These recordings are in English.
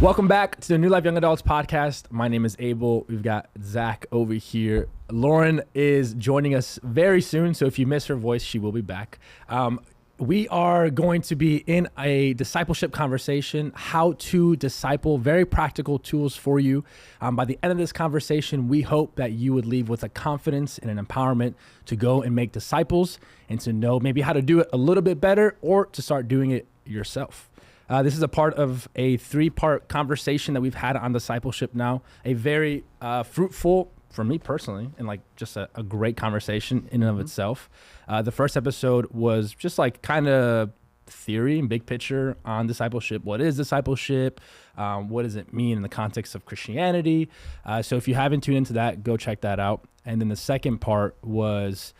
Welcome back to the New Life Young Adults podcast. My name is Abel. We've got Zach over here. Lauren is joining us very soon, so if you miss her voice, she will be back. We are going to be in a discipleship conversation, how to disciple, very practical tools for you. By the end of this conversation, we hope that you would leave with a confidence and an empowerment to go and make disciples and to know maybe how to do it a little bit better or to start doing it yourself. This is a part of a 3-part conversation that we've had on discipleship now, a very fruitful, for me personally, and like just a great conversation in and of itself. The first episode was just like kind of theory and big picture on discipleship. What is discipleship? What does it mean in the context of Christianity? So if you haven't tuned into that, go check that out. And then the second part was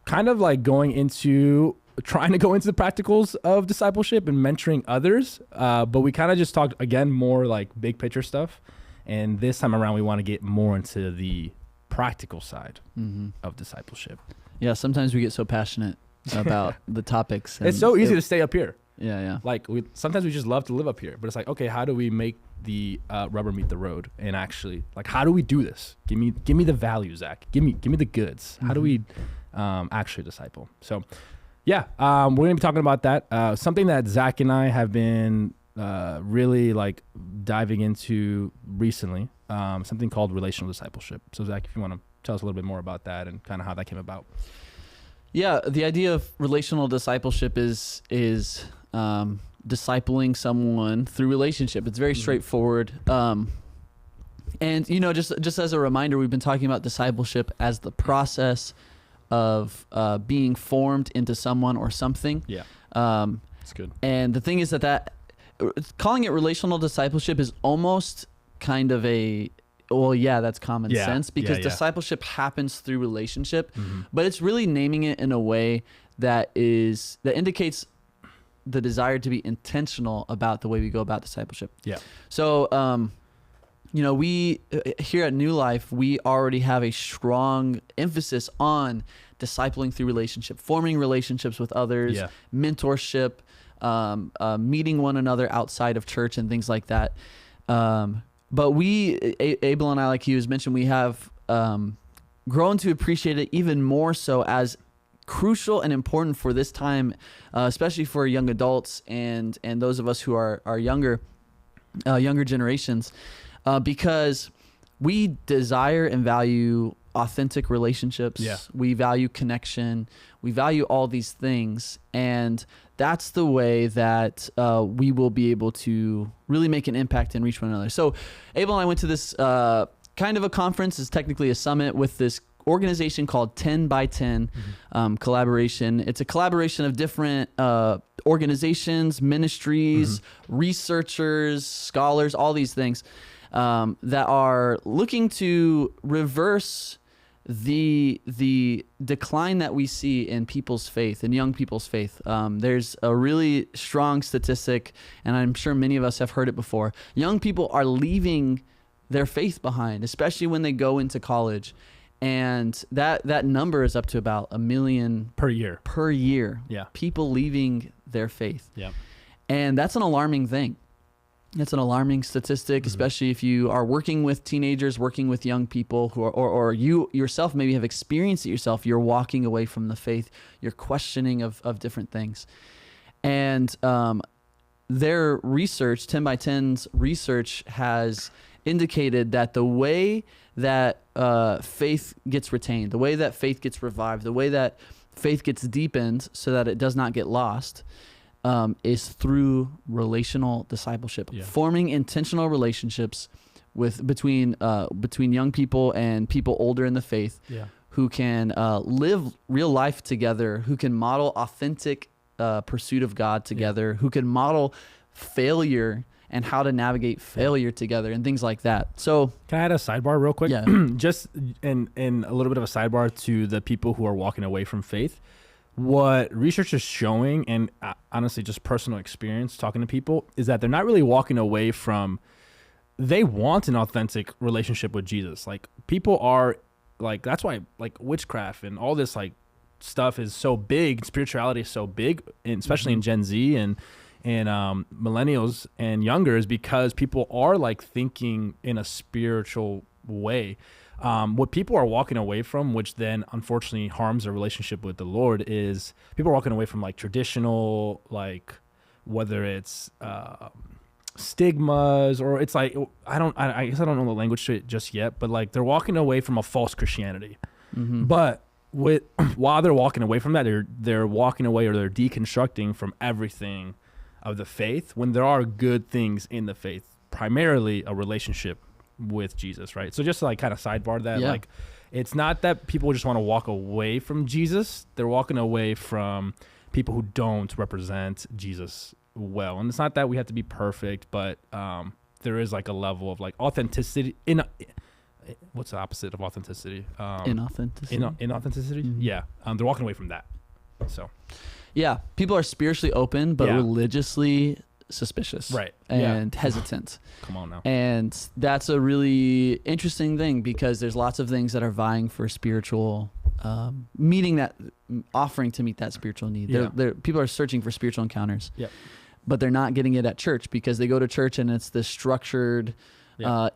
kind of like trying to go into the practicals of discipleship and mentoring others. But we kind of just talked, again, more like big picture stuff. And this time around, we want to get more into the practical side of discipleship. Yeah, sometimes we get so passionate about the topics. It's so easy to stay up here. Yeah. Like sometimes we just love to live up here, but it's like, okay, how do we make the rubber meet the road? And actually, like, how do we do this? Give me the value, Zach. Give me the goods. How do we actually disciple? So, yeah, we're gonna be talking about that. Something that Zach and I have been really like diving into recently. Something called relational discipleship. So, Zach, if you want to tell us a little bit more about that and kind of how that came about. Yeah, the idea of relational discipleship is discipling someone through relationship. It's very straightforward. And just as a reminder, we've been talking about discipleship as the process of being formed into someone or something. Yeah, that's good. And the thing is that calling it relational discipleship is almost kind of that's common sense because discipleship happens through relationship, but it's really naming it in a way that indicates the desire to be intentional about the way we go about discipleship. Yeah. So, we here at New Life, we already have a strong emphasis on discipling through relationship, forming relationships with others, mentorship, meeting one another outside of church and things like that. But Abel and I, like he was mentioned, we have grown to appreciate it even more so as crucial and important for this time, especially for young adults and those of us who are younger generations, because we desire and value authentic relationships. Yeah. We value connection. We value all these things. And that's the way that we will be able to really make an impact and reach one another. So Abel and I went to this kind of a conference. It's technically a summit with this organization called 10 by 10 collaboration. It's a collaboration of different organizations, ministries, researchers, scholars, all these things that are looking to reverse the decline that we see in people's faith, in young people's faith. There's a really strong statistic, and I'm sure many of us have heard it before. Young people are leaving their faith behind, especially when they go into college. And that number is up to about 1 million per year. Yeah. People leaving their faith. Yeah. And that's an alarming thing. That's an alarming statistic, especially if you are working with teenagers, working with young people who are, or you yourself maybe have experienced it yourself. You're walking away from the faith. You're questioning of different things. And their research, 10 by 10's research, has indicated that the way that faith gets retained, the way that faith gets revived, the way that faith gets deepened so that it does not get lost, is through relational discipleship, forming intentional relationships between young people and people older in the faith, who can live real life together, who can model authentic pursuit of God together, who can model failure and how to navigate failure together and things like that. So can I add a sidebar real quick? Yeah. Just in a little bit of a sidebar to the people who are walking away from faith. What research is showing, and honestly just personal experience talking to people, is that they're not really walking away from, they want an authentic relationship with Jesus. Like, people are like, that's why like witchcraft and all this like stuff is so big, spirituality is so big, and especially in Gen Z and in millennials and younger is because people are like thinking in a spiritual way. What people are walking away from, which then unfortunately harms their relationship with the Lord, is people are walking away from like traditional, like whether it's stigmas or it's like, I guess I don't know the language to it just yet, but like they're walking away from a false Christianity. But while they're walking away from that, they're walking away or they're deconstructing from everything of the faith when there are good things in the faith, primarily a relationship with Jesus, right? So just to like kind of sidebar that, like, it's not that people just want to walk away from Jesus. They're walking away from people who don't represent Jesus well. And it's not that we have to be perfect, but there is like a level of like authenticity what's the opposite of authenticity? Inauthenticity. Inauthenticity? Yeah. They're walking away from that. So yeah, people are spiritually open, but religiously suspicious, right? And hesitant. Come on now. And that's a really interesting thing because there's lots of things that are vying for spiritual offering to meet that spiritual need. People are searching for spiritual encounters, but they're not getting it at church because they go to church and it's this structured,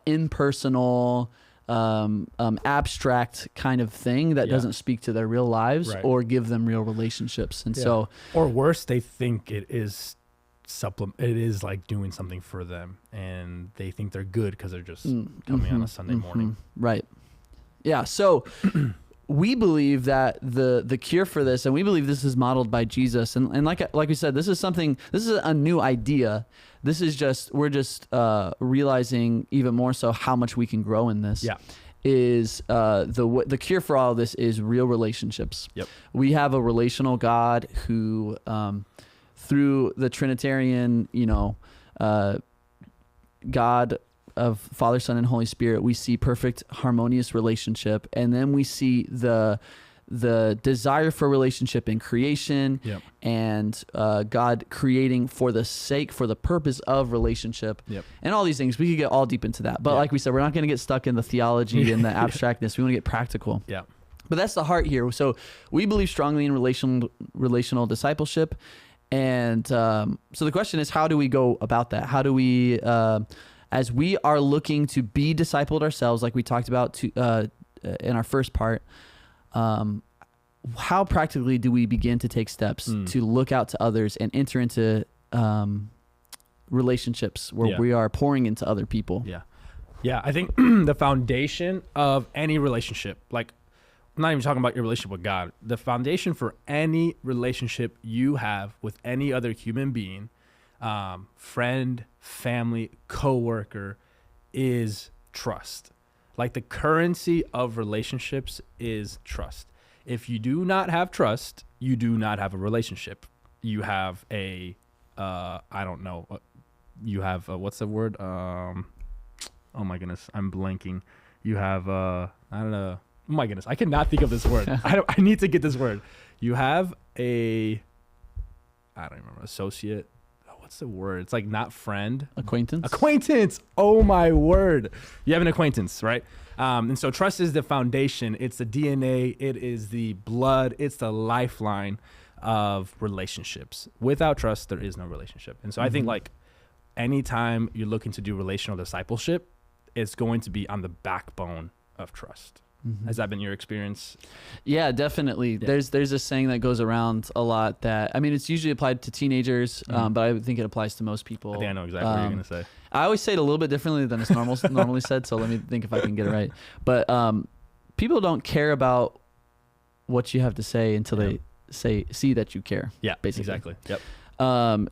impersonal, abstract kind of thing that doesn't speak to their real lives or give them real relationships. And so, or worse, they think it is it is like doing something for them, and they think they're good because they're just coming on a Sunday morning. Right. Yeah. So we believe that the cure for this, and we believe this is modeled by Jesus. And like we said, this is a new idea. This is we're just realizing even more so how much we can grow in this. Yeah. Is the cure for all of this is real relationships. Yep. We have a relational God who, through the Trinitarian, God of Father, Son, and Holy Spirit, we see perfect harmonious relationship, and then we see the desire for relationship in creation, and God creating for the purpose of relationship, and all these things. We could get all deep into that, but like we said, we're not going to get stuck in the theology and the abstractness. We want to get practical. Yeah. But that's the heart here. So we believe strongly in relational discipleship. And so the question is, how do we go about that? How do we, as we are looking to be discipled ourselves, like we talked about in our first part, how practically do we begin to take steps to look out to others and enter into relationships where we are pouring into other people? Yeah, I think the foundation of any relationship, like, I'm not even talking about your relationship with God. The foundation for any relationship you have with any other human being, friend, family, coworker, is trust. Like, the currency of relationships is trust. If you do not have trust, you do not have a relationship. You have you have what's the word? Oh my goodness, I'm blanking. You have I don't know. Oh my goodness, I cannot think of this word. I need to get this word. You have I don't remember, associate. What's the word? It's like not friend. Acquaintance. Oh my word. You have an acquaintance, right? And so trust is the foundation. It's the DNA. It is the blood. It's the lifeline of relationships. Without trust, there is no relationship. And so I think, like, anytime you're looking to do relational discipleship, it's going to be on the backbone of trust. Has that been your experience? Yeah, definitely. Yeah. There's a saying that goes around a lot that, I mean, it's usually applied to teenagers, but I think it applies to most people. I think I know exactly what you're going to say. I always say it a little bit differently than it's normally said, so let me think if I can get it right. But people don't care about what you have to say until they see that you care. Yeah, basically. Exactly. Yep.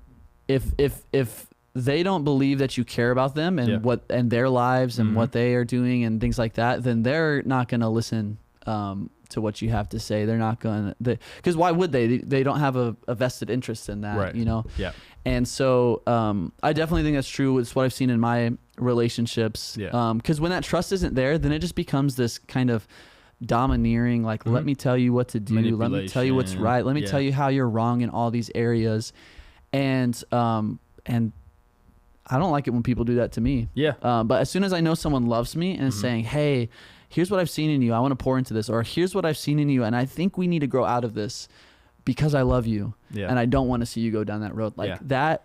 If they don't believe that you care about them and and their lives and what they are doing and things like that, then they're not going to listen to what you have to say. They're not going to, because why would they? They don't have a vested interest in that, right. Yeah. And so I definitely think that's true. It's what I've seen in my relationships. Yeah. Because when that trust isn't there, then it just becomes this kind of domineering, like, let me tell you what to do. Let me tell you what's right. Let me tell you how you're wrong in all these areas. And I don't like it when people do that to me. Yeah. But as soon as I know someone loves me and is saying, hey, here's what I've seen in you, I want to pour into this, or here's what I've seen in you, and I think we need to grow out of this, because I love you Yeah. and I don't want to see you go down that road. Like Yeah.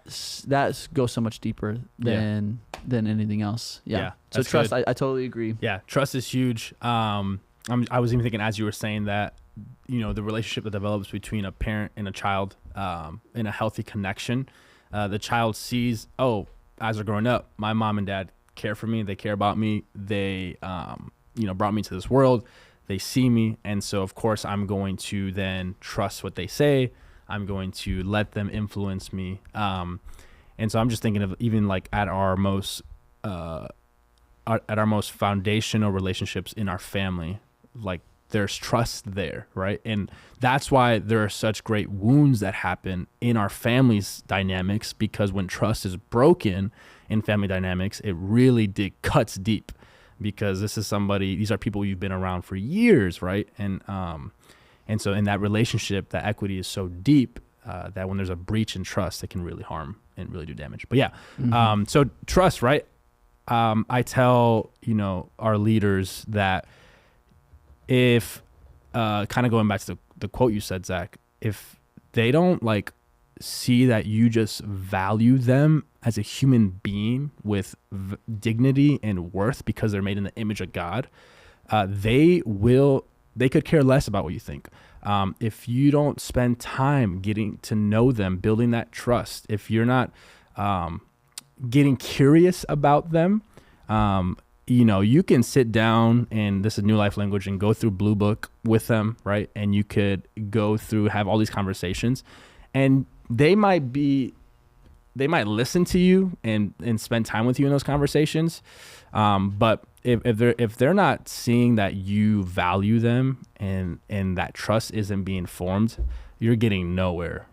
that goes so much deeper than anything else. Yeah. Yeah, So that's trust, good. I totally agree. Yeah, trust is huge. I was even thinking as you were saying that, the relationship that develops between a parent and a child, in a healthy connection, the child sees, oh, as they're growing up, my mom and dad care for me. They care about me. They, brought me to this world. They see me. And so, of course, I'm going to then trust what they say. I'm going to let them influence me. And so I'm just thinking of even like at our most foundational relationships in our family, like there's trust there, right? And that's why there are such great wounds that happen in our family's dynamics, because when trust is broken in family dynamics, it really cuts deep, because these are people you've been around for years, right? And so in that relationship, that equity is so deep that when there's a breach in trust, it can really harm and really do damage. But yeah, so trust, right? I tell, our leaders that if, kind of going back to the quote you said, Zach, if they don't like see that you just value them as a human being with dignity and worth because they're made in the image of God, they could care less about what you think. If you don't spend time getting to know them, building that trust, if you're not getting curious about them, you can sit down, and this is New Life language, and go through Blue Book with them, right? And you could have all these conversations, and they might listen to you and spend time with you in those conversations. But if they're not seeing that you value them and that trust isn't being formed, you're getting nowhere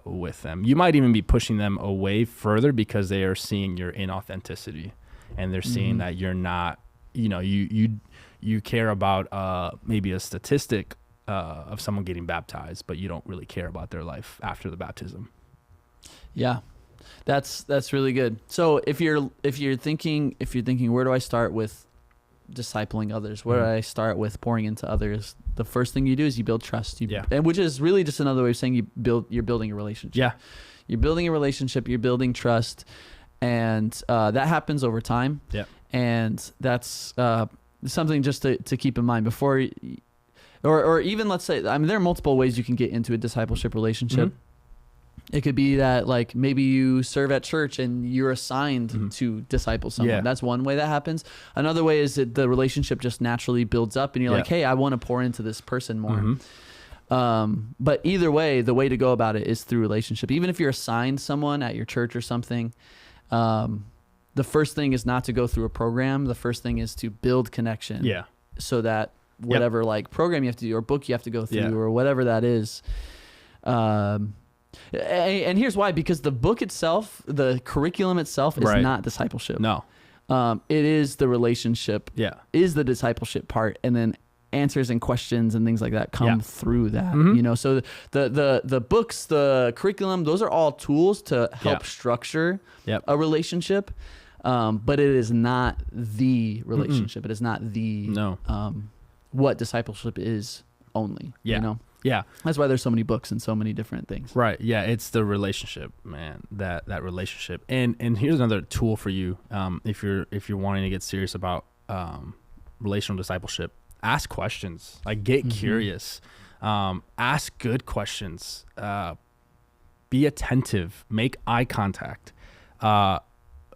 with them. You might even be pushing them away further because they are seeing your inauthenticity, and they're seeing that you're not, you care about maybe a statistic of someone getting baptized, but you don't really care about their life after the baptism. Yeah. That's really good. So if you're thinking, where do I start with discipling others? Where do I start with pouring into others? The first thing you do is you build trust. And which is really just another way of saying you're building a relationship. Yeah. You're building a relationship, you're building trust, and that happens over time. Yeah. And that's something just to keep in mind before, or even let's say, there are multiple ways you can get into a discipleship relationship. It could be that like maybe you serve at church and you're assigned to disciple someone. Yeah. That's one way that happens. Another way is that the relationship just naturally builds up and you're like, hey, I want to pour into this person more. But either way, the way to go about it is through relationship. Even if you're assigned someone at your church or something, the first thing is not to go through a program. The first thing is to build connection. Yeah. So that whatever like program you have to do or book you have to go through or whatever that is. And here's why, because the book itself, the curriculum itself is not discipleship. No. It is the relationship. Yeah. Is the discipleship part. And then answers and questions and things like that come through that, so the books, the curriculum, those are all tools to help structure a relationship. But it is not the relationship. It is not the, what discipleship is only, Yeah. That's why there's so many books and so many different things. Right. Yeah. It's the relationship, man, that relationship. And here's another tool for you. If you're wanting to get serious about, relational discipleship, ask questions, like get curious, ask good questions, be attentive, make eye contact.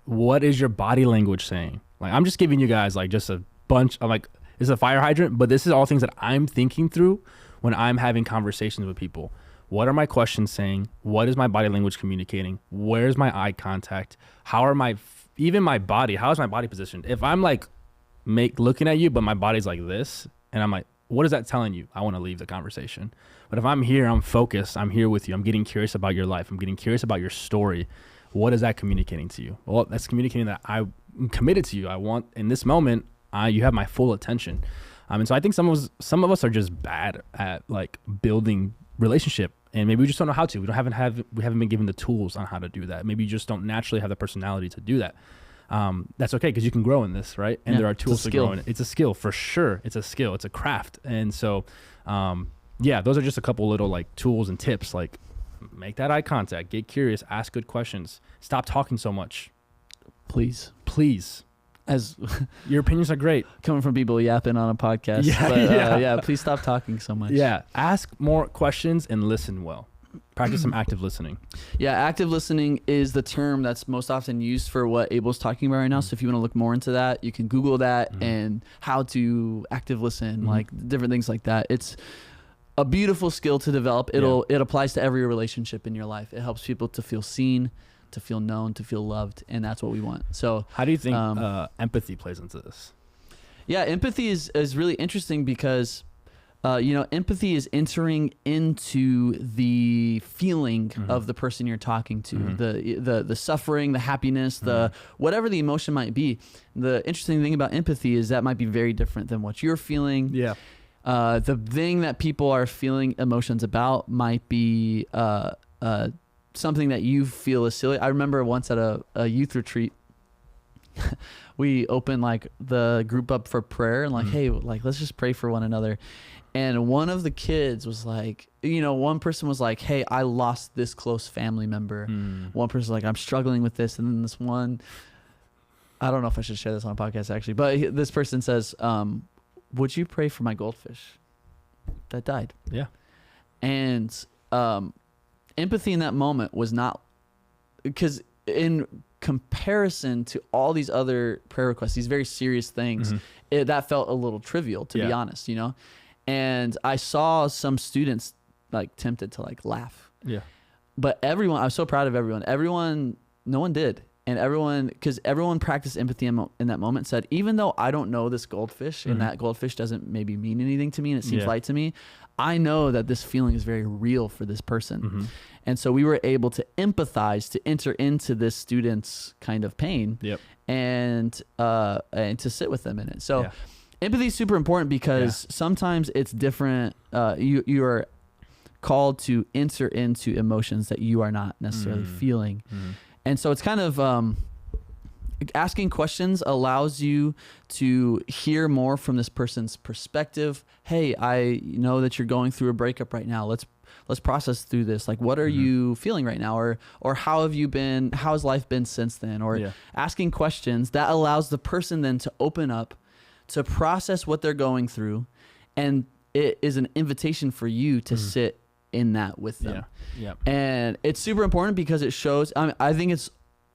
What is your body language saying? Like, I'm just giving you guys like just a bunch of like, this is a fire hydrant, but this is all things that I'm thinking through when I'm having conversations with people. What are my questions saying? What is my body language communicating? Where's my eye contact? How are even my body? How is my body positioned? If I'm like looking at you, but my body's like this, and I'm like, what is that telling you? I want to leave the conversation. But if I'm here, I'm focused, I'm here with you, I'm getting curious about your life, I'm getting curious about your story. What is that communicating to you? Well, that's communicating that I'm committed to you. I want, in this moment, you have my full attention. And so I think some of us are just bad at like building relationship, and maybe we just don't know how to. We haven't been given the tools on how to do that. Maybe you just don't naturally have the personality to do that. That's okay, because you can grow in this, right? And there are tools to grow in it. It's a skill for sure. It's a skill. It's a craft. And so yeah, those are just a couple little like tools and tips. Like, make that eye contact, get curious, ask good questions, stop talking so much. Please. As your opinions are great. Coming from people yapping on a podcast. Yeah, But, please stop talking so much. Yeah. Ask more questions and listen well. Practice some active listening. Yeah, active listening is the term that's most often used for what Abel's talking about right now. So if you want to look more into that, you can Google that and how to active listen, like different things like that. It's a beautiful skill to develop. It applies to every relationship in your life. It helps people to feel seen, to feel known, to feel loved, and that's what we want. So how do you think empathy plays into this? Yeah, empathy is really interesting because empathy is entering into the feeling of the person you're talking to, the suffering, the happiness, the whatever the emotion might be. The interesting thing about empathy is that might be very different than what you're feeling. Yeah. The thing that people are feeling emotions about might be something that you feel is silly. I remember once at a youth retreat, we opened like the group up for prayer and like, hey, like, let's just pray for one another. And one of the kids was like, one person was like, hey, I lost this close family member. One person was like, I'm struggling with this. And then this one, I don't know if I should share this on a podcast actually, but this person says, would you pray for my goldfish that died? Yeah. And empathy in that moment was not, because in comparison to all these other prayer requests, these very serious things, that felt a little trivial, to be honest, And I saw some students like tempted to like laugh. Yeah. But I was so proud of everyone. No one did. And because everyone practiced empathy in that moment, said, even though I don't know this goldfish and that goldfish doesn't maybe mean anything to me and it seems light to me, I know that this feeling is very real for this person. And so we were able to empathize, to enter into this student's kind of pain and to sit with them in it. So empathy is super important because sometimes it's different. You are called to enter into emotions that you are not necessarily feeling. And so it's kind of asking questions allows you to hear more from this person's perspective. Hey, I know that you're going through a breakup right now. Let's process through this. Like, what are you feeling right now? Or how have you been? How has life been since then? Or asking questions that allows the person then to open up, to process what they're going through. And it is an invitation for you to sit in that with them. And it's super important because it shows, I think it's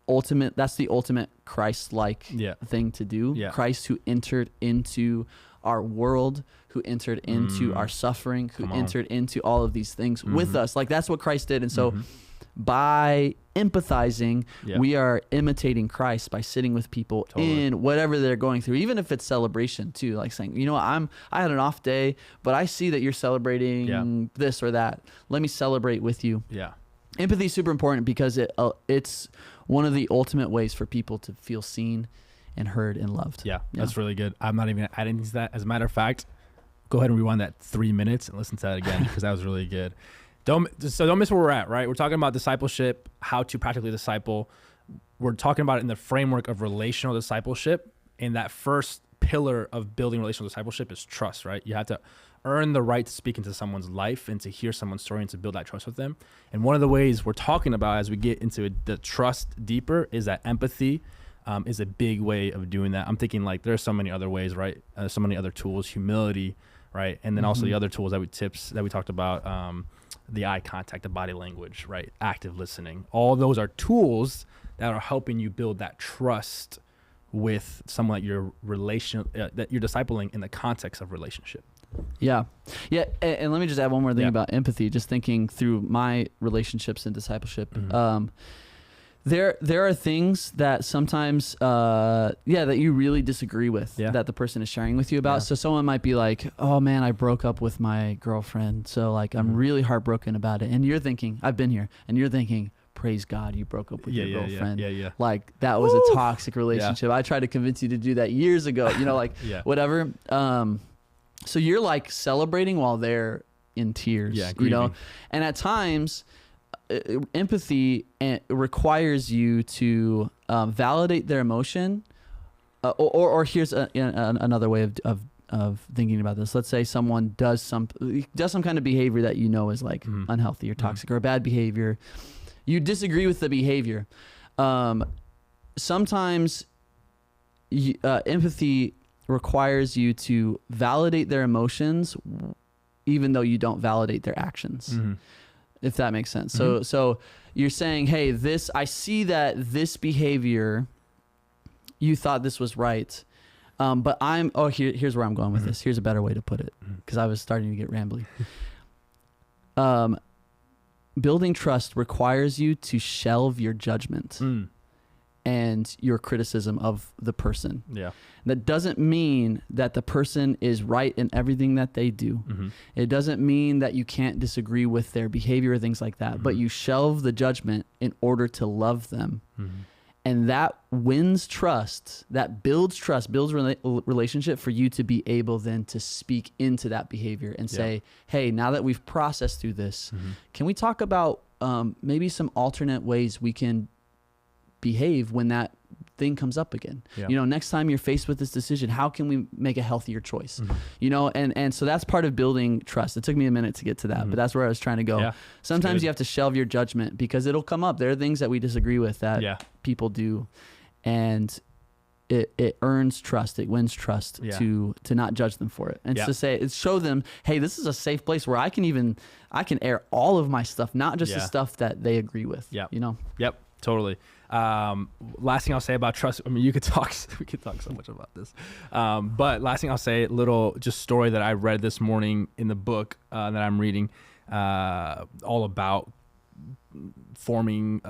ultimate. That's the ultimate Christ-like thing to do. Christ, who entered into our world, who entered into our suffering, who entered into all of these things with us. Like, that's what Christ did. And so by empathizing, we are imitating Christ by sitting with people in whatever they're going through, even if it's celebration too, like saying, I had an off day, but I see that you're celebrating this or that. Let me celebrate with you. Empathy is super important because it's one of the ultimate ways for people to feel seen and heard and loved. That's really good. I'm not even adding to that. As a matter of fact, go ahead and rewind that 3 minutes and listen to that again because that was really good. Don't miss where we're at, right? We're talking about discipleship, how to practically disciple. We're talking about it in the framework of relational discipleship. And that first pillar of building relational discipleship is trust, right? You have to earn the right to speak into someone's life and to hear someone's story and to build that trust with them. And one of the ways we're talking about as we get into the trust deeper is that empathy is a big way of doing that. I'm thinking like there's so many other ways, right? So many other tools, humility, right? And then also the other tools tips that we talked about, the eye contact, the body language, right? Active listening. All those are tools that are helping you build that trust with someone that you're that you're discipling in the context of relationship. Yeah. And let me just add one more thing about empathy. Just thinking through my relationships and discipleship. There are things that sometimes, that you really disagree with that the person is sharing with you about. So someone might be like, oh man, I broke up with my girlfriend. So like, I'm really heartbroken about it. And you're thinking, I've been here, and you're thinking, praise God, you broke up with your girlfriend. Like that was a toxic relationship. I tried to convince you to do that years ago, whatever. So you're like celebrating while they're in tears, and at times, empathy requires you to validate their emotion, or here's another way of of thinking about this. Let's say someone does some kind of behavior that you know is like unhealthy or toxic or a bad behavior. You disagree with the behavior. Sometimes empathy requires you to validate their emotions, even though you don't validate their actions. If that makes sense. So you're saying, hey, I see that this behavior, you thought this was right. But here's where I'm going with this. Here's a better way to put it, because I was starting to get rambly. Building trust requires you to shelve your judgment and your criticism of the person. Yeah. That doesn't mean that the person is right in everything that they do. It doesn't mean that you can't disagree with their behavior or things like that, but you shelve the judgment in order to love them. And that wins trust, that builds trust, builds relationship for you to be able then to speak into that behavior and say, hey, now that we've processed through this, can we talk about maybe some alternate ways we can behave when that thing comes up again? Next time you're faced with this decision, how can we make a healthier choice? And so that's part of building trust. It took me a minute to get to that, but that's where I was trying to go. Sometimes you have to shelve your judgment because it'll come up. There are things that we disagree with that people do, and it earns trust. It wins trust to not judge them for it, and to show them, hey, this is a safe place where I can air all of my stuff, not just the stuff that they agree with. Yep. Totally. Last thing I'll say about trust. I mean, we could talk so much about this. But last thing I'll say, little just story that I read this morning in the book that I'm reading, all about forming.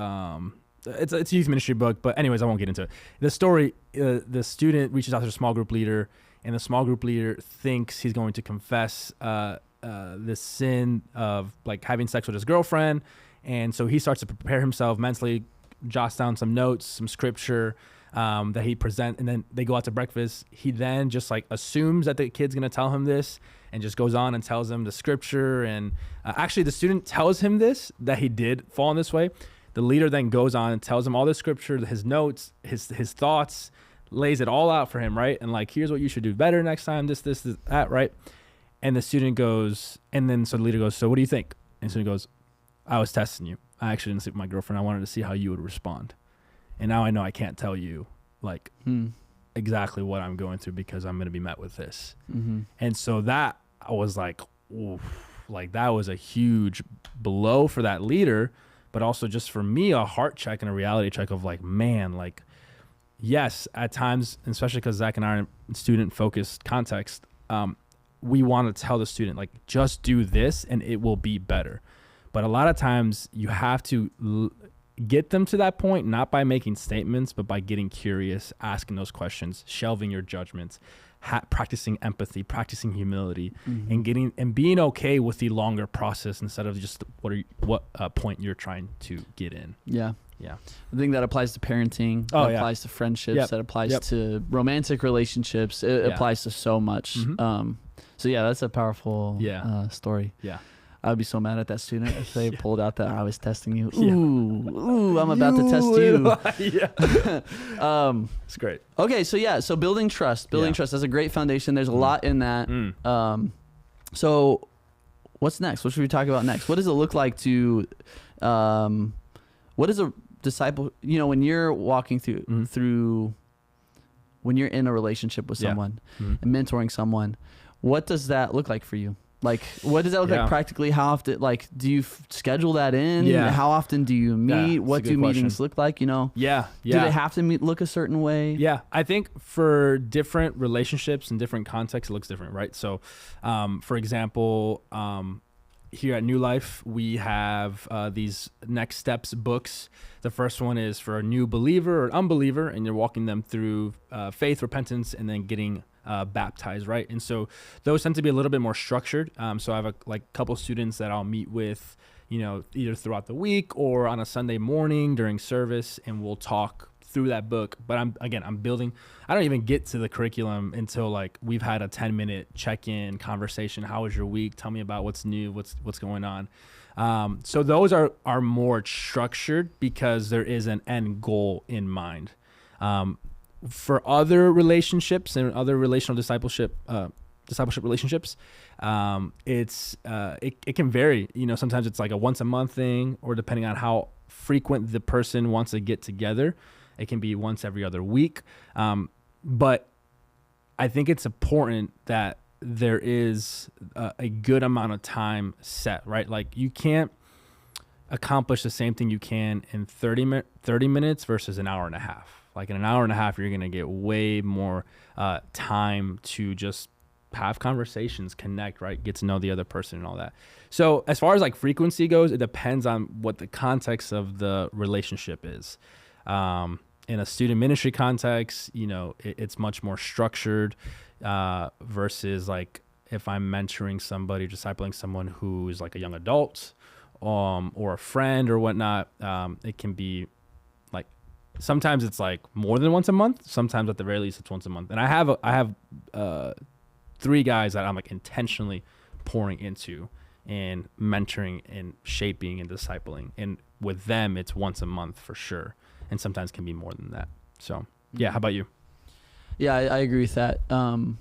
It's a youth ministry book, but anyways, I won't get into it. The story, the student reaches out to the small group leader, and the small group leader thinks he's going to confess this sin of like having sex with his girlfriend. And so he starts to prepare himself mentally, jots down some notes, some scripture that he present, and then they go out to breakfast. He then just like assumes that the kid's gonna tell him this, and just goes on and tells him the scripture. And actually, the student tells him this, that he did fall in this way. The leader then goes on and tells him all the scripture, his notes, his thoughts, lays it all out for him, right? And like, here's what you should do better next time. This, that, right? And the student goes, and then so the leader goes, so what do you think? And the student goes, I was testing you. I actually didn't sleep with my girlfriend. I wanted to see how you would respond. And now I know I can't tell you like exactly what I'm going through because I'm going to be met with this. And so that I was like, oof, like that was a huge blow for that leader, but also just for me, a heart check and a reality check of like, man, like, yes, at times, especially because Zach and I are in student focused context, we want to tell the student like, just do this and it will be better. But a lot of times you have to get them to that point, not by making statements, but by getting curious, asking those questions, shelving your judgments, practicing empathy, practicing humility, and being okay with the longer process instead of just what point you're trying to get in. Yeah. I think that applies to parenting. That applies to friendships. That applies to romantic relationships. It applies to so much. So yeah, that's a powerful story. Yeah. I would be so mad at that student if they pulled out that I was testing you. Ooh, I'm about to test you. It's great. Okay, so building trust. That's a great foundation. There's a lot in that. So what's next? What should we talk about next? What does it look like to, what is a disciple, when you're walking through, when you're in a relationship with someone and mentoring someone, what does that look like for you? Like, what does that look like practically? How often, like, do you schedule that in? How often do you meet? What do meetings look like? Do they have to look a certain way? I think for different relationships and different contexts, it looks different, right? So, for example, here at New Life, we have these next steps books. The first one is for a new believer or unbeliever, and you're walking them through faith, repentance, and then getting baptized, right? And so those tend to be a little bit more structured. So I have a couple students that I'll meet with, either throughout the week or on a Sunday morning during service, and we'll talk through that book. But I'm building. I don't even get to the curriculum until like we've had a 10-minute check-in conversation. How was your week? Tell me about what's new, what's going on. So those are more structured because there is an end goal in mind. For other relationships and other relational discipleship discipleship relationships. It can vary. Sometimes it's like a once a month thing, or depending on how frequent the person wants to get together, it can be once every other week. But I think it's important that there is a good amount of time set, right? Like you can't accomplish the same thing you can in 30 minutes versus an hour and a half. Like in an hour and a half, you're going to get way more time to just have conversations, connect, right? Get to know the other person and all that. So as far as like frequency goes, it depends on what the context of the relationship is. In a student ministry context, it's much more structured versus like if I'm mentoring somebody, discipling someone who is like a young adult or a friend or whatnot. It can be like, sometimes it's like more than once a month. Sometimes at the very least it's once a month. And I have 3 guys that I'm like intentionally pouring into and mentoring and shaping and discipling. And with them, it's once a month for sure. And sometimes can be more than that. So yeah. How about you? Yeah, I agree with that. All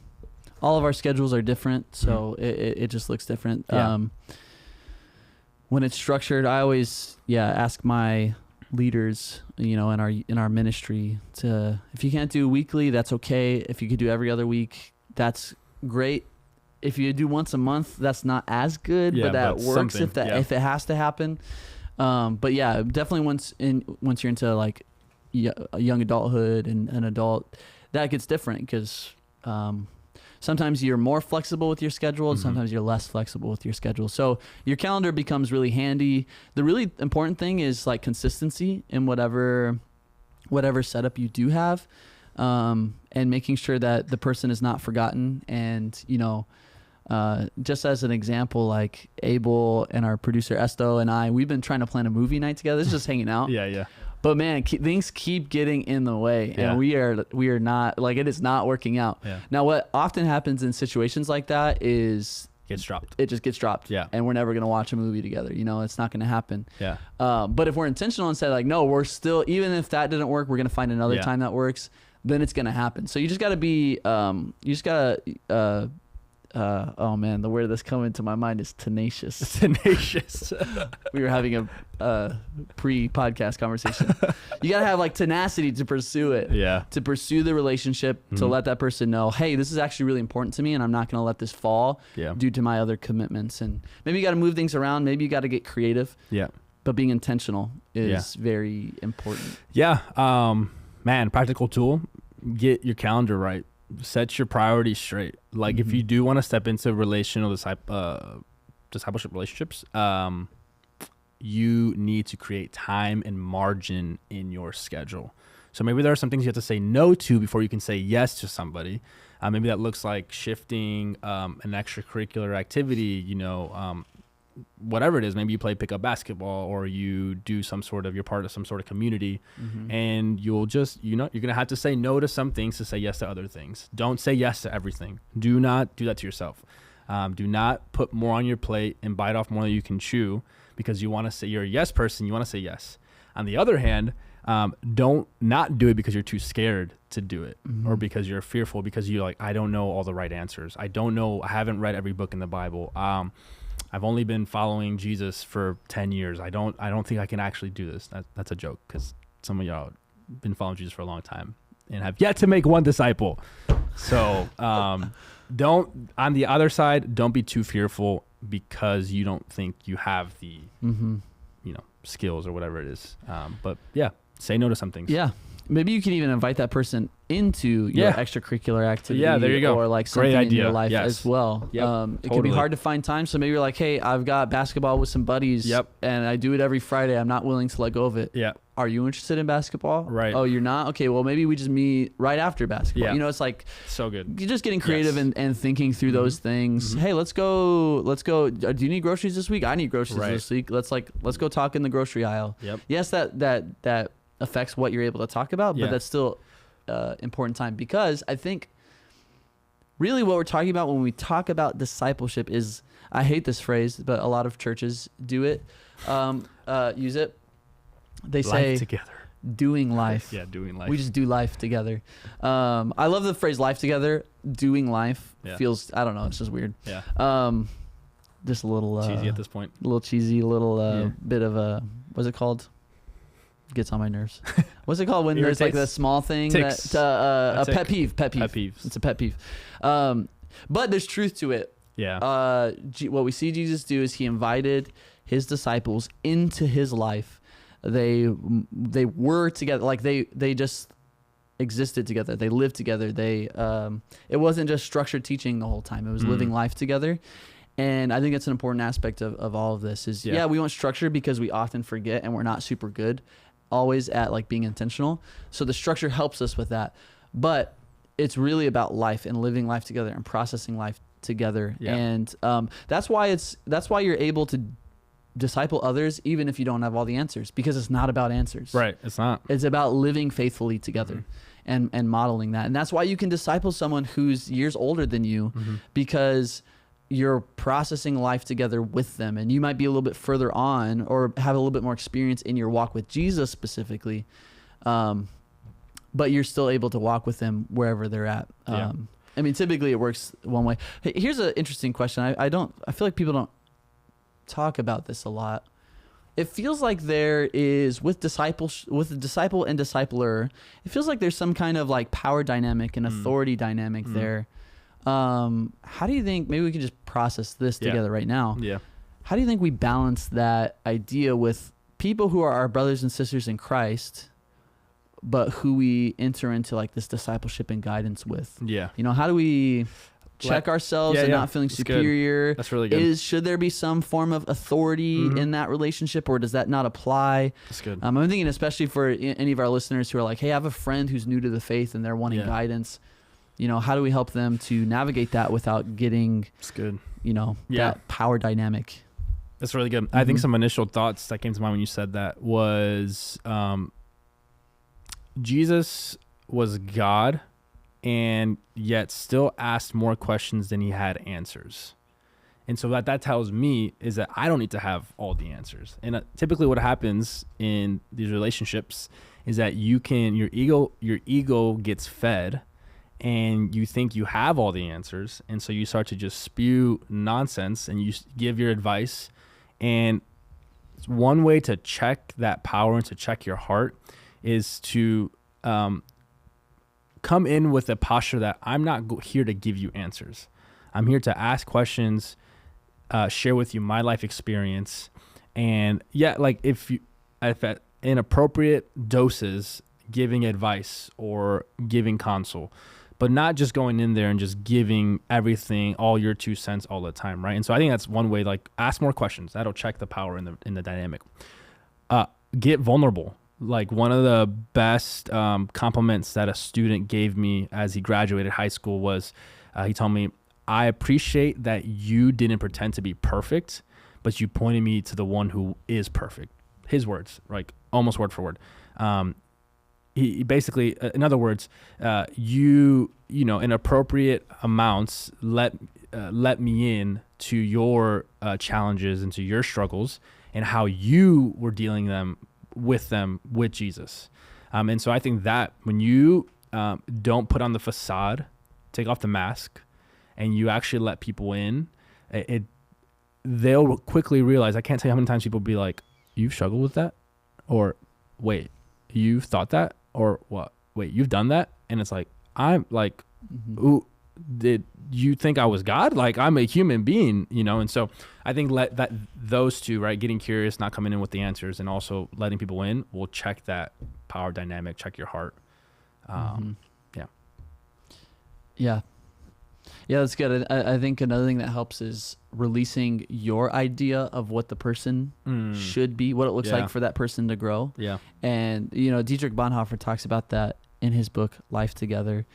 of our schedules are different. So it just looks different. Yeah. When it's structured, I always, ask my leaders, in our ministry to, if you can't do weekly, that's okay. If you could do every other week, that's great. If you do once a month, that's not as good, but that works if it has to happen. But yeah, definitely once you're into like a young adulthood and an adult, that gets different because sometimes you're more flexible with your schedule and sometimes you're less flexible with your schedule. So your calendar becomes really handy. The really important thing is like consistency in whatever setup you do have, and making sure that the person is not forgotten. And, just as an example, like Abel and our producer Esto and we've been trying to plan a movie night together. This is just hanging out. Yeah. But man, things keep getting in the way, and we are not, like, it is not working out. Yeah. Now, what often happens in situations like that is Gets dropped. It just gets dropped. Yeah. And we're never gonna watch a movie together. It's not gonna happen. Yeah. But if we're intentional and say like, no, we're still, even if that didn't work, we're gonna find another time that works. Then it's gonna happen. So you just gotta be. Oh man, the word that's coming to my mind is tenacious. Tenacious. We were having a pre-podcast conversation. You gotta have like tenacity to pursue it. Yeah. To pursue the relationship, to let that person know, hey, this is actually really important to me, and I'm not gonna let this fall due to my other commitments. And maybe you gotta move things around. Maybe you gotta get creative. Yeah. But being intentional is very important. Yeah. Man, practical tool. Get your calendar right. Set your priorities straight. Like if you do want to step into relational discipleship relationships, you need to create time and margin in your schedule. So maybe there are some things you have to say no to before you can say yes to somebody. Maybe that looks like shifting an extracurricular activity, whatever it is. Maybe you play pickup basketball, or you do you're part of some sort of community, and you'll just, you're going to have to say no to some things to say yes to other things. Don't say yes to everything. Do not do that to yourself. Do not put more on your plate and bite off more than you can chew because you want to say, you're a yes person. You want to say yes. On the other hand, don't not do it because you're too scared to do it, or because you're fearful, because you're like, I don't know all the right answers. I haven't read every book in the Bible. I've only been following Jesus for 10 years. I don't think I can actually do this. That's a joke, because some of y'all have been following Jesus for a long time and have yet to make one disciple. So on the other side, don't be too fearful because you don't think you have the skills or whatever it is. But yeah, say no to some things. Yeah. Maybe you can even invite that person into your extracurricular activity. Yeah, there you go. Or like something in your life as well. Yep, it can be hard to find time. So maybe you're like, hey, I've got basketball with some buddies. Yep. And I do it every Friday. I'm not willing to let go of it. Yeah. Are you interested in basketball? Right. Oh, you're not? Okay, well, maybe we just meet right after basketball. Yeah. It's like so good. You're just getting creative and thinking through those things. Hey, let's go. Do you need groceries this week? I need groceries this week. Let's go talk in the grocery aisle. Yep. Yes, that affects what you're able to talk about, but that's still important time, because I think really what we're talking about when we talk about discipleship is, I hate this phrase, but a lot of churches do it, use it. They say life together. doing life. Yeah, doing life. We just do life together. I love the phrase "life together." Doing life feels, I don't know, it's just weird. Yeah. Just a little cheesy at this point. A little cheesy, a little bit of a, what's it called? Gets on my nerves. What's it called when there's like the small thing Ticks. that a pet peeve. Pet peeves. It's a pet peeve. But there's truth to it. Yeah. What we see Jesus do is he invited his disciples into his life. They were together, like they just existed together. They lived together. It wasn't just structured teaching the whole time. It was living life together. And I think it's an important aspect of all of this is, we want structure because we often forget and we're not super good always at like being intentional. So the structure helps us with that. But it's really about life and living life together and processing life together. Yeah. And that's why you're able to disciple others even if you don't have all the answers, because it's not about answers. Right. It's not. It's about living faithfully together and modeling that. And that's why you can disciple someone who's years older than you because you're processing life together with them, and you might be a little bit further on or have a little bit more experience in your walk with Jesus specifically. But you're still able to walk with them wherever they're at. I mean, typically it works one way. Hey, here's an interesting question. I feel like people don't talk about this a lot. It feels like there is with the disciple and discipler, it feels like there's some kind of like power dynamic and authority dynamic there. How do you think, maybe we can just process this together right now. Yeah. How do you think we balance that idea with people who are our brothers and sisters in Christ, but who we enter into like this discipleship and guidance with? Yeah. You know, how do we check ourselves and not feeling superior? Good. That's really good. Should there be some form of authority in that relationship, or does that not apply? That's good. I'm thinking especially for any of our listeners who are like, hey, I have a friend who's new to the faith and they're wanting guidance. You know, how do we help them to navigate that without getting, that power dynamic? That's really good. I think some initial thoughts that came to mind when you said that was Jesus was God and yet still asked more questions than he had answers. And so what that tells me is that I don't need to have all the answers. And typically what happens in these relationships is that your ego gets fed and you think you have all the answers. And so you start to just spew nonsense and you give your advice. And one way to check that power and to check your heart is to come in with a posture that I'm not here to give you answers. I'm here to ask questions, share with you my life experience. And if at inappropriate doses, giving advice or giving counsel, but not just going in there and just giving everything, all your 2 cents all the time, right? And so I think that's one way, like ask more questions. That'll check the power in the dynamic. Get vulnerable. Like one of the best compliments that a student gave me as he graduated high school was, he told me, I appreciate that you didn't pretend to be perfect, but you pointed me to the one who is perfect. His words, like almost word for word. He basically, in other words, in appropriate amounts, let me in to your challenges and to your struggles and how you were dealing with Jesus. And so I think that when you don't put on the facade, take off the mask, and you actually let people in, they'll quickly realize. I can't tell you how many times people be like, you've struggled with that? Or, wait, you've thought that? Or what? Wait, you've done that? And it's like, I'm like, ooh, did you think I was God? Like, I'm a human being, And so I think those two, right, getting curious, not coming in with the answers, and also letting people in will check that power dynamic, check your heart. Yeah, that's good. I think another thing that helps is releasing your idea of what the person should be, what it looks like for that person to grow. Yeah. And, Dietrich Bonhoeffer talks about that in his book, Life Together.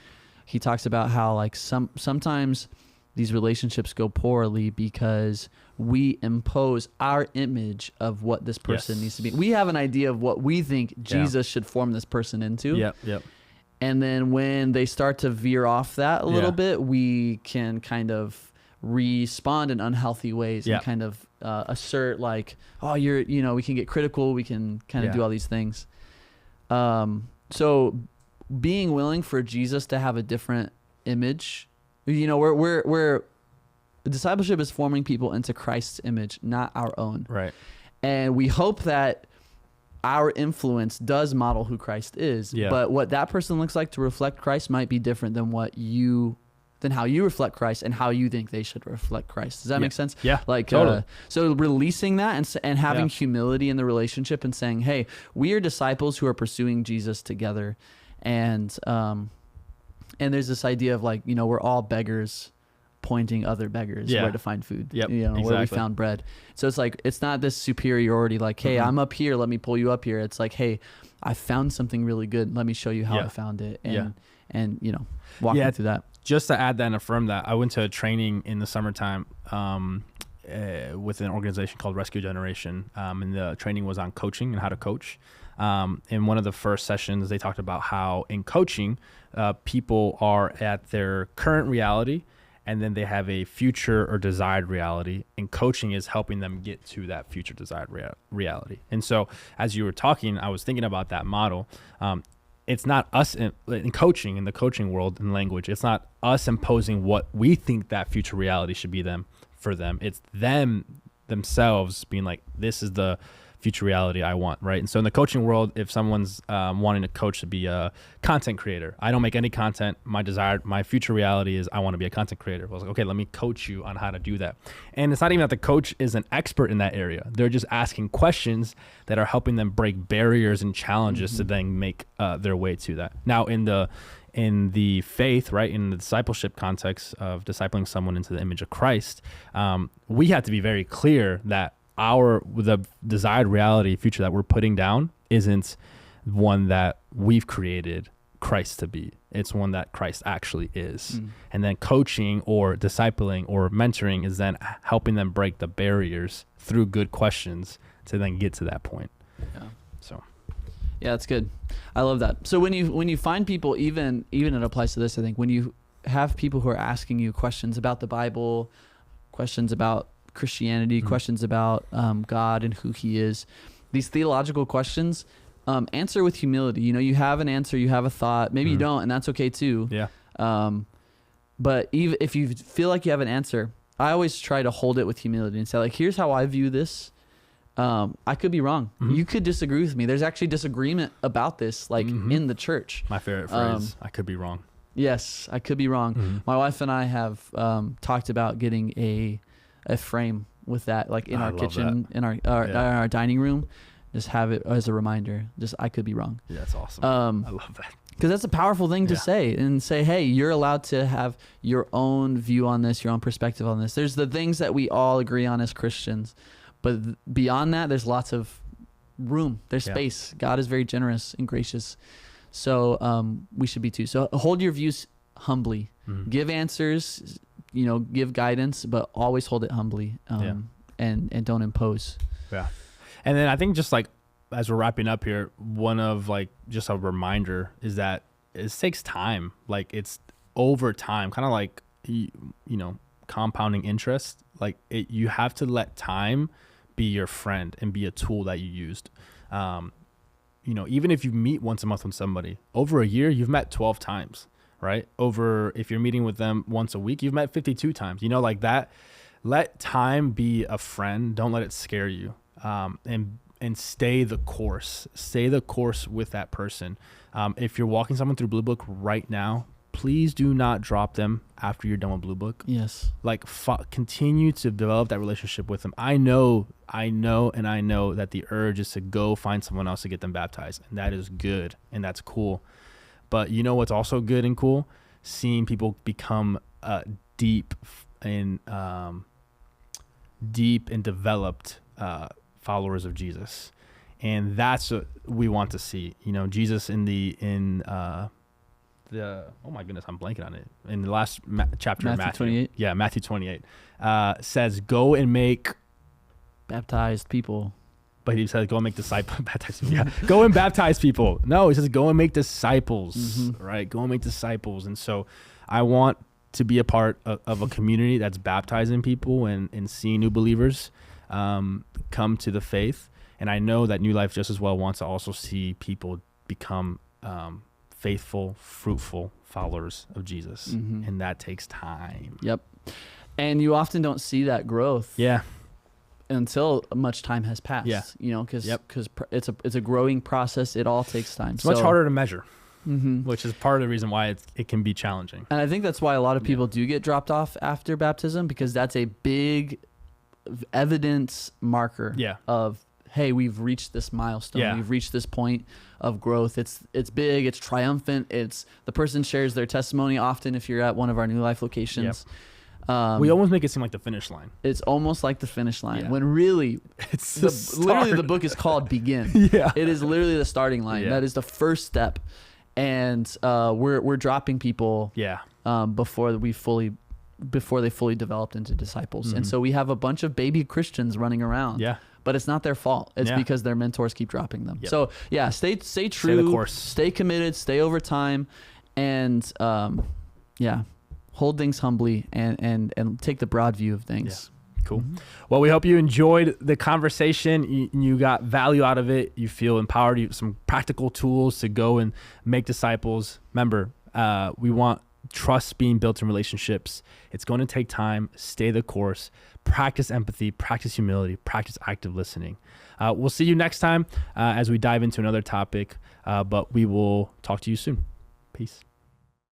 He talks about how like sometimes these relationships go poorly because we impose our image of what this person needs to be. We have an idea of what we think Jesus should form this person into. Yep. And then when they start to veer off that a little bit, we can kind of respond in unhealthy ways and kind of assert like, oh, we can get critical. We can kind of do all these things. So being willing for Jesus to have a different image, we're discipleship is forming people into Christ's image, not our own. Right. And we hope that our influence does model who Christ is. Yeah. But what that person looks like to reflect Christ might be different than than how you reflect Christ and how you think they should reflect Christ. Does that make sense? Yeah. Like, totally. so releasing that and having humility in the relationship and saying, hey, we are disciples who are pursuing Jesus together. And there's this idea of like, we're all beggars pointing other beggars where to find food, where we found bread. So it's like, it's not this superiority, like, hey, I'm up here, let me pull you up here. It's like, hey, I found something really good. Let me show you how I found it. And walking through that. Just to add that and affirm that, I went to a training in the summertime with an organization called Rescue Generation. And the training was on coaching and how to coach. In one of the first sessions, they talked about how in coaching, people are at their current reality, and then they have a future or desired reality, and coaching is helping them get to that future desired reality. And so as you were talking, I was thinking about that model. It's not us in coaching, in the coaching world and language, it's not us imposing what we think that future reality should be for them. It's them themselves being like, this is the future reality I want, right? And so in the coaching world, if someone's wanting a coach to be a content creator, I don't make any content. My future reality is I want to be a content creator. I was like, okay, let me coach you on how to do that. And it's not even that the coach is an expert in that area. They're just asking questions that are helping them break barriers and challenges to then make their way to that. Now, in the faith, right, in the discipleship context of discipling someone into the image of Christ, we have to be very clear that the desired reality future that we're putting down isn't one that we've created Christ to be. It's one that Christ actually is. And then coaching or discipling or mentoring is then helping them break the barriers through good questions to then get to that point. Yeah, that's good. I love that. So when you find people, even it applies to this, I think, when you have people who are asking you questions about the Bible, questions about Christianity, questions about God and who he is, these theological questions, answer with humility. You have an answer, you have a thought, maybe you don't, and that's okay too. But even if you feel like you have an answer, I always try to hold it with humility and say, like, here's how I view this. I could be wrong. You could disagree with me. There's actually disagreement about this, like in the church. My favorite phrase, I could be wrong. Yes, I could be wrong. My wife and I have talked about getting a frame with that, like in our kitchen, in our dining room. Just have it as a reminder. Just, I could be wrong. Yeah, that's awesome. I love that. Because that's a powerful thing to say, and say, hey, you're allowed to have your own view on this, your own perspective on this. There's the things that we all agree on as Christians, but beyond that, there's lots of room. There's space. God is very generous and gracious. So we should be too. So hold your views humbly. Give answers, give guidance, but always hold it humbly, and don't impose. Yeah. And then I think just like, as we're wrapping up here, one of like just a reminder is that it takes time. Like, it's over time, kind of like, compounding interest. Like, you have to let time be your friend and be a tool that you used. Even if you meet once a month with somebody, over a year, you've met 12 times. Right? If you're meeting with them once a week, you've met 52 times, like that. Let time be a friend. Don't let it scare you. And stay the course with that person. If you're walking someone through Blue Book right now, please do not drop them after you're done with Blue Book. Yes. Like, continue to develop that relationship with them. I know that the urge is to go find someone else to get them baptized, and that is good and that's cool. But you know what's also good and cool? Seeing people become deep and developed followers of Jesus, and that's what we want to see. Jesus in the oh my goodness, I'm blanking on it. In the last chapter of Matthew 28. Yeah, Matthew 28 says, "Go and make baptized people." But he says, go and make disciples. Go and baptize people. No, he says, go and make disciples, right? Go and make disciples. And so I want to be a part of a community that's baptizing people and seeing new believers come to the faith. And I know that New Life just as well wants to also see people become faithful, fruitful followers of Jesus. Mhm. And that takes time. Yep. And you often don't see that growth Yeah. until much time has passed. Yeah. You know, because Yep. it's a growing process. It all takes time. It's much harder to measure, Mm-hmm. which is part of the reason why it can be challenging. And I think that's why a lot of people do get dropped off after baptism, because that's a big evidence marker Yeah. of, hey, we've reached this milestone. Yeah. We've reached this point of growth. It's big. It's triumphant. It's the person shares their testimony often if you're at one of our New Life locations. We almost make it seem like the finish line. It's almost like the finish line, Yeah. when really It's literally the book is called Begin. Yeah. It is literally the starting line. Yeah. That is the first step. And we're dropping people Yeah. before they fully developed into disciples. And Mhm. so we have a bunch of baby Christians running around. Yeah. But it's not their fault. It's Yeah. because their mentors keep dropping them. Yep. So yeah, stay true, the course. stay committed, stay over time, and hold things humbly and take the broad view of things. Cool. Mhm. Well, we hope you enjoyed the conversation. You got value out of it. You feel empowered. You have some practical tools to go and make disciples. Remember, we want trust being built in relationships. It's going to take time. Stay the course. Practice empathy. Practice humility. Practice active listening. We'll see you next time as we dive into another topic, but we will talk to you soon. Peace.